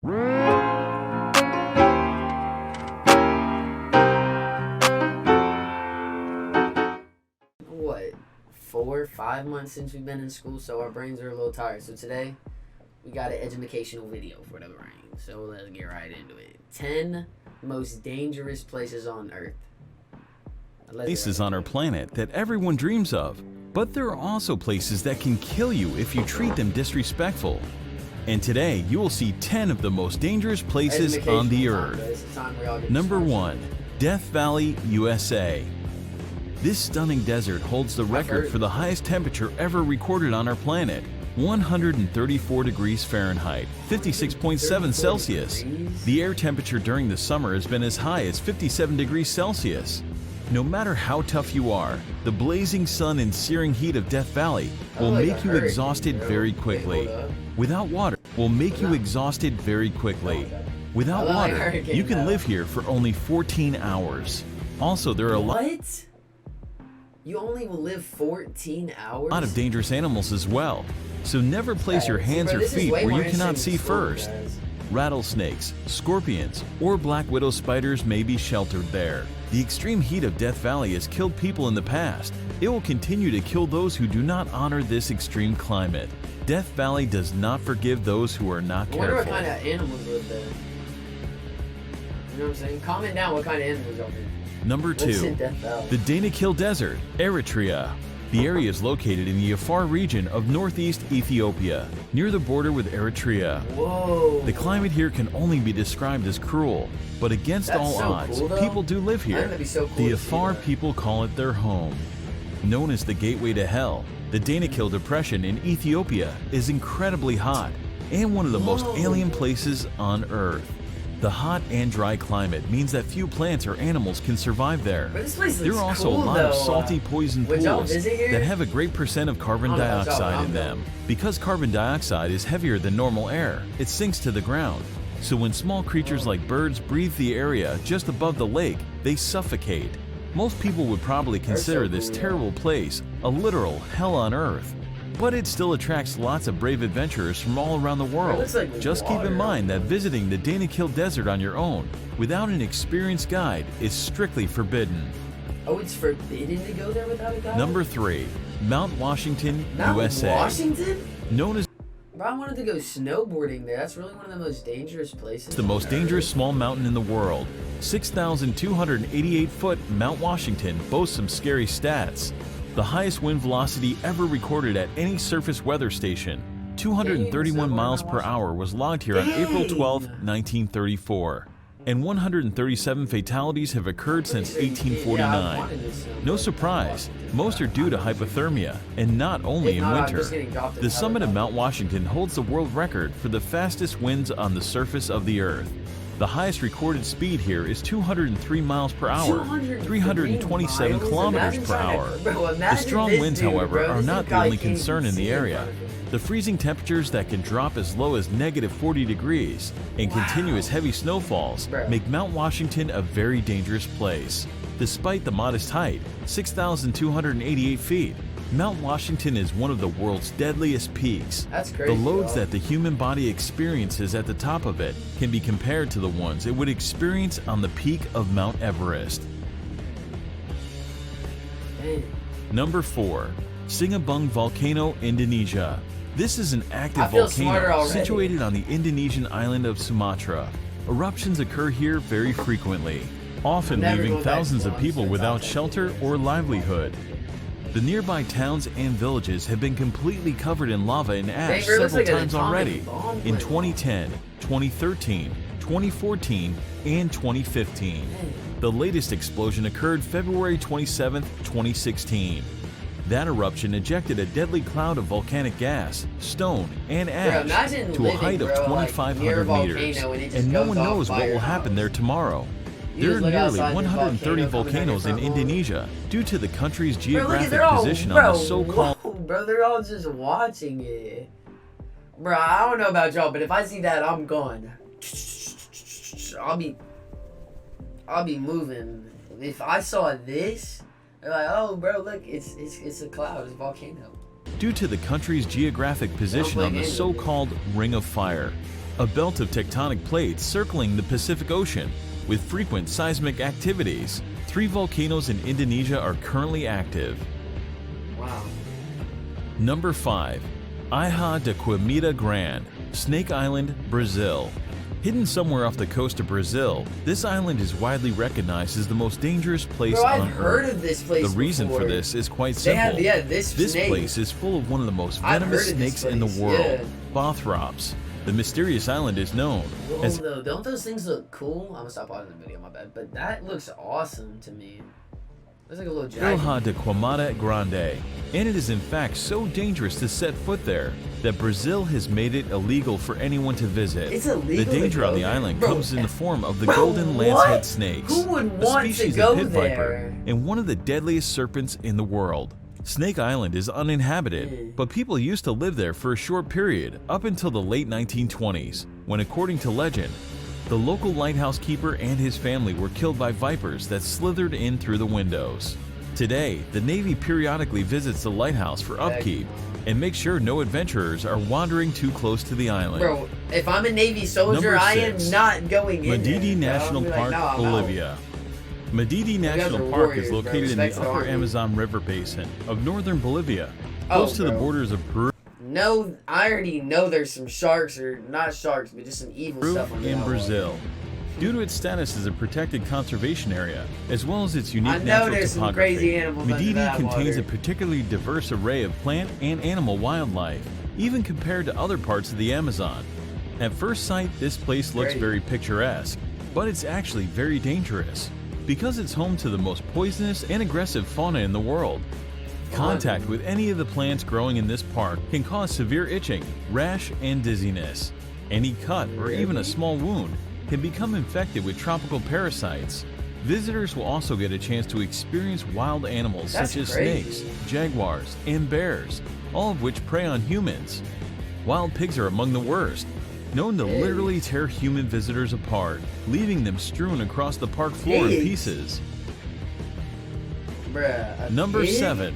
What, 4-5 months since we've been in school, so our brains are a little tired. So today, we got an educational video for the brain. So let's get right into it. 10 most dangerous places on Earth. Places on our planet that everyone dreams of, but there are also places that can kill you if you treat them disrespectful. And today, you will see 10 of the most dangerous places on the Earth. Number 1. Death Valley, USA. This stunning desert holds the record for the highest temperature ever recorded on our planet, 134 degrees Fahrenheit, 56.7 Celsius. The air temperature during the summer has been as high as 57 degrees Celsius. No matter how tough you are, the blazing sun and searing heat of Death Valley will make you exhausted very quickly. Without water, Without water, you can live here for only 14 hours. Also, there are a What? You only will live 14 hours? lot of dangerous animals as well, so never place your hands or feet where you cannot see first. Rattlesnakes, scorpions, or black widow spiders may be sheltered there. The extreme heat of Death Valley has killed people in the past. It will continue to kill those who do not honor this extreme climate. Death Valley does not forgive those who are not careful. I wonder what kind of animals live there. You know what I'm saying? Comment down what kind of animals are there. Number 2. The Danakil Desert, Eritrea. The area is located in the Afar region of northeast Ethiopia, near the border with Eritrea. Whoa. The climate here can only be described as cruel, but against all odds, people do live here. The Afar people call it their home. Known as the gateway to hell, the Danakil Depression in Ethiopia is incredibly hot and one of the most alien places on Earth. The hot and dry climate means that few plants or animals can survive there. There are also a lot of salty poison pools that have a great percent of carbon dioxide in them. Because carbon dioxide is heavier than normal air, it sinks to the ground. So when small creatures like birds breathe the area just above the lake, they suffocate. Most people would probably consider this terrible place a literal hell on earth. But it still attracts lots of brave adventurers from all around the world. Just keep in mind that visiting the Danakil Desert on your own, without an experienced guide, is strictly forbidden. Oh, it's forbidden to go there without a guide? Number 3. Mount Washington, USA. Mount Washington? Known as Bro, I wanted to go snowboarding there. That's really one of the most dangerous places. the most dangerous small mountain in the world. 6,288-foot Mount Washington boasts some scary stats. The highest wind velocity ever recorded at any surface weather station, 231 miles per hour, was logged here on April 12, 1934. And 137 fatalities have occurred since 1849. No surprise, most are due to hypothermia, and not only in winter. The summit of Mount Washington holds the world record for the fastest winds on the surface of the Earth. The highest recorded speed here is 203 miles per hour, 327 kilometers per hour. The strong winds, however, are not the only concern in the area. The freezing temperatures that can drop as low as -40 degrees and continuous heavy snowfalls make Mount Washington a very dangerous place. Despite the modest height, 6,288 feet, Mount Washington is one of the world's deadliest peaks. That's crazy. The loads that the human body experiences at the top of it can be compared to the ones it would experience on the peak of Mount Everest. Number 4. Singabong Volcano, Indonesia. This is an active volcano situated on the Indonesian island of Sumatra. Eruptions occur here very frequently, often leaving thousands of people without shelter or livelihood. The nearby towns and villages have been completely covered in lava and ash several times already, in 2010, 2013, 2014, and 2015. The latest explosion occurred February 27, 2016. That eruption ejected a deadly cloud of volcanic gas, stone, and ash to a height of 2,500 meters, and no one knows what will happen there tomorrow. There are nearly 130 volcanoes in Indonesia due to the country's geographic position on the so-called... Bro, they're all just watching it. Bro, I don't know about y'all, but if I see that, I'm gone. I'll be moving. If I saw this, they're like, oh, bro, look, it's a cloud, it's a volcano. Due to the country's geographic position on the so-called Ring of Fire. a belt of tectonic plates circling the Pacific Ocean with frequent seismic activities. 3 volcanoes in Indonesia are currently active. Wow. Number 5. Ilha de Quimita Grande, Snake Island, Brazil. Hidden somewhere off the coast of Brazil, this island is widely recognized as the most dangerous place Bro, on I've heard Earth. of this place The reason before. for this is quite They simple. have, yeah, this snake. place is full of one of the most I've venomous heard of this snakes in the place, world, yeah. Bothrops. The mysterious island is known Whoa, as though, don't those things look cool? I'm gonna stop pausing the video, my bad. But that looks awesome to me. Looks like a little dragon. Ilha de Quimita Grande, and it is in fact so dangerous to set foot there that Brazil has made it illegal for anyone to visit. It's illegal The danger to on go the there? island Bro, comes in the form of the bro, golden what? lancehead snakes, Who would a want to species go of pit viper there? and one of the deadliest serpents in the world. Snake Island is uninhabited, but people used to live there for a short period up until the late 1920s, when, according to legend, the local lighthouse keeper and his family were killed by vipers that slithered in through the windows. Today, the Navy periodically visits the lighthouse for upkeep and makes sure no adventurers are wandering too close to the island. Bro, if I'm a Navy soldier, Number I am 6. not going in there. Madidi bro. National I'll be Park, like, no, I'm out. Bolivia. Madidi guys National are Park warriors, is bro. located in the Respect to the upper army. Amazon River basin of northern Bolivia, Oh, close to the bro. borders of Peru No, I already know there's some sharks, or not sharks, but just some evil stuff on and Brazil. Due to its status as a protected conservation area, as well as its unique I know natural there's some topography, crazy animals under Madidi that contains water. a particularly diverse array of plant and animal wildlife, even compared to other parts of the Amazon. At first sight, this place looks Great. very picturesque, but it's actually very dangerous, because it's home to the most poisonous and aggressive fauna in the world. Contact with any of the plants growing in this park can cause severe itching, rash, and dizziness. Any cut or even a small wound can become infected with tropical parasites. Visitors will also get a chance to experience wild animals That's such as crazy. snakes, jaguars, and bears, all of which prey on humans. Wild pigs are among the worst, known to literally tear human visitors apart, leaving them strewn across the park floor in Pigs? pieces. Bruh, a Number pig? 7.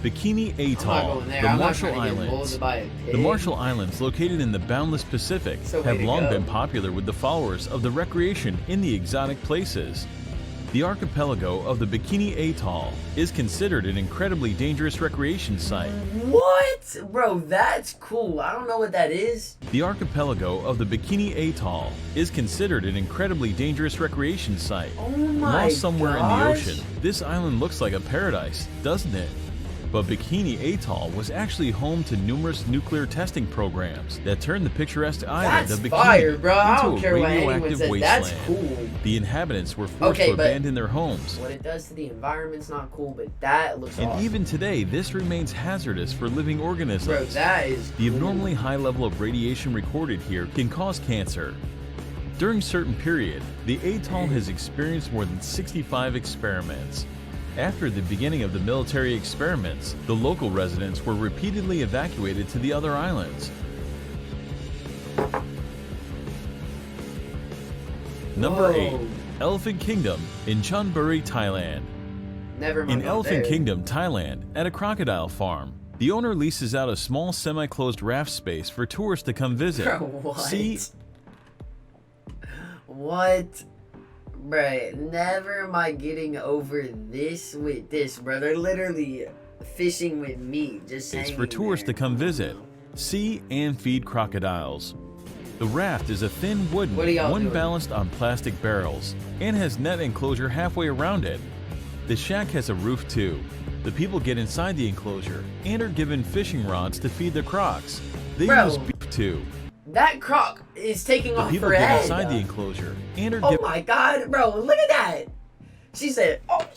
Bikini I'm not Atoll, going there. the I'm not Marshall trying to get Islands. molded by a The pig. Marshall Islands, located in the boundless Pacific, So way have to long go. been popular with the followers of the recreation in the exotic places. The archipelago of the Bikini Atoll is considered an incredibly dangerous recreation site. What? Bro, that's cool. I don't know what that is. The archipelago of the Bikini Atoll is considered an incredibly dangerous recreation site. Oh my Lost somewhere in the gosh. ocean, this island looks like a paradise, doesn't it? But Bikini Atoll was actually home to numerous nuclear testing programs that turned the picturesque island That's of Bikini fire, bro. I into don't a care what anyone radioactive says. wasteland. That's cool. The inhabitants were forced Okay, to but- abandon their homes. What it does to the environment's not cool, but that looks And awesome. even today, this remains hazardous for living organisms. Bro, that is The cool. abnormally high level of radiation recorded here can cause cancer. During certain period, the atoll has experienced more than 65 experiments. After the beginning of the military experiments, the local residents were repeatedly evacuated to the other islands. Number Whoa. 8. Elephant Kingdom in Chonburi, Thailand. Never mind. In about Elephant there. Kingdom, Thailand, at a crocodile farm, the owner leases out a small semi-closed raft space for tourists to come visit. Bro, what? See, What? Bruh, never am I getting over this with this, bro. They're literally fishing with me, just it's saying. for tourists to come visit, see, and feed crocodiles. The raft is a thin What are wooden y'all one doing? balanced on plastic barrels and has net enclosure halfway around it. The shack has a roof too. The people get inside the enclosure and are given fishing rods to feed their crocs. They Bro. use beef too. That croc is taking The off people her get head. inside the enclosure and are Oh given my god, bro, look at that. She said, oh,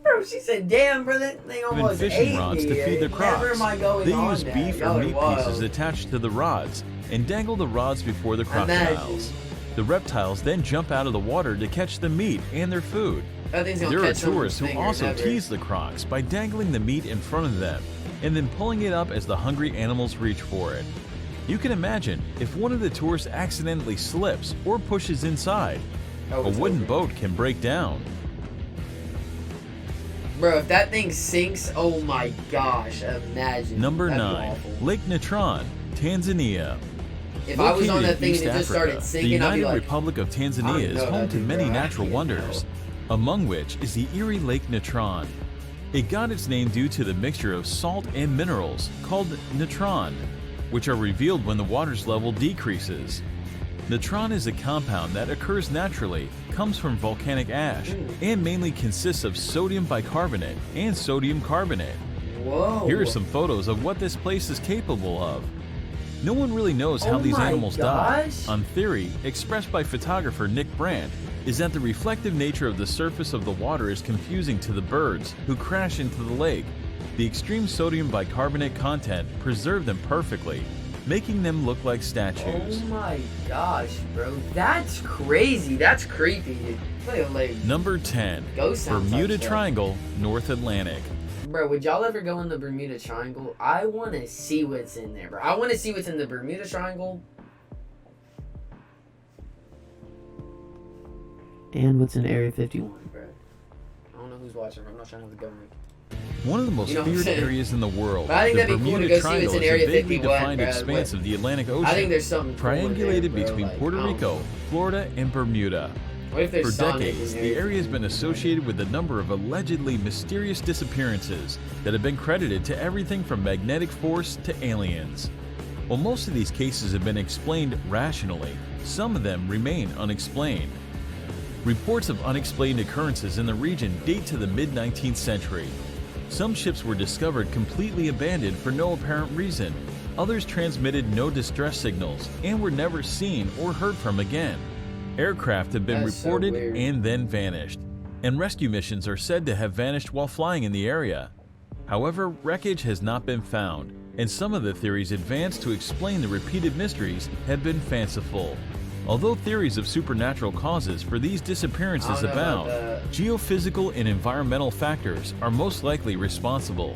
bro, she said, damn, bro, that thing almost fishing ate rods me. to feed their crocs. Never am I going They on use that. beef Y'all or are meat wild. pieces attached to the rods and dangle the rods before the crocodiles. Imagine. The reptiles then jump out of the water to catch the meat and their food. That thing's gonna There are catch someone's tourists who finger, also never. tease the crocs by dangling the meat in front of them and then pulling it up as the hungry animals reach for it. You can imagine if one of the tourists accidentally slips or pushes inside, Oh, a it's wooden over. boat can break down. Bro, if that thing sinks, oh my gosh, imagine. Number That'd be 9. awful. Lake Neutron, Tanzania. If I was on Located that in thing and East it just Africa, started the sinking, I'd be United like, Republic of I Tanzania don't is know home that to dude, many bro. I natural can't wonders, among which is the Erie Lake Neutron. It got its name due to the mixture of salt and minerals called Neutron, which are revealed when the water's level decreases. Neutron is a compound that occurs naturally, comes from volcanic ash, and mainly consists of sodium bicarbonate and sodium carbonate. Whoa. Here are some photos of what this place is capable of. No one really knows how Oh these my animals die. gosh. On theory, expressed by photographer Nick Brandt, is that the reflective nature of the surface of the water is confusing to the birds who crash into the lake. The extreme sodium bicarbonate content preserved them perfectly, making them look like statues. Oh my gosh, bro. That's crazy. That's creepy. Like, Number 10. ghost sound Bermuda type stuff. Triangle, North Atlantic. Bro, would y'all ever go in the Bermuda Triangle? I want to see what's in there, bro. I want to see what's in the Bermuda Triangle. And what's in Area 51, bro. I don't know who's watching, bro. I'm not trying to have the government. One of the most You know what I'm feared saying? areas in the world, But I think the that'd be cool to Bermuda go see what's Triangle in is Area a vaguely 51, defined bro. expanse of the Atlantic Ocean, I think there's something cool in there, triangulated bro. between Like, Puerto I don't Rico, know. Florida, and Bermuda. What if For there's Sonic decades, in the there? area has been associated with a number of allegedly mysterious disappearances that have been credited to everything from magnetic force to aliens. While most of these cases have been explained rationally, some of them remain unexplained. Reports of unexplained occurrences in the region date to the mid-19th century. Some ships were discovered completely abandoned for no apparent reason. Others transmitted no distress signals and were never seen or heard from again. Aircraft have been That's so reported weird. and then vanished, and rescue missions are said to have vanished while flying in the area. However, wreckage has not been found, and some of the theories advanced to explain the repeated mysteries have been fanciful. Although theories of supernatural causes for these disappearances I don't know about abound, that. geophysical and environmental factors are most likely responsible.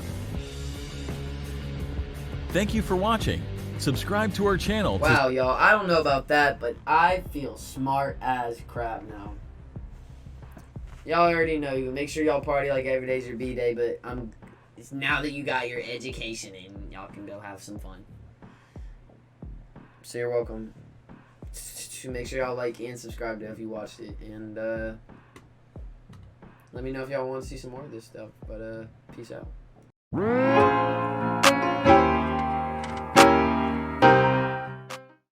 Thank you for watching. Subscribe to our channel. Wow, y'all. I don't know about that, but I feel smart as crap now. Y'all already know. You make sure y'all party like every day's your B-Day, but it's now that you got your education in, y'all can go have some fun. So you're welcome. Make sure y'all like and subscribe to if you watched it, and let me know if y'all want to see some more of this stuff. But peace out.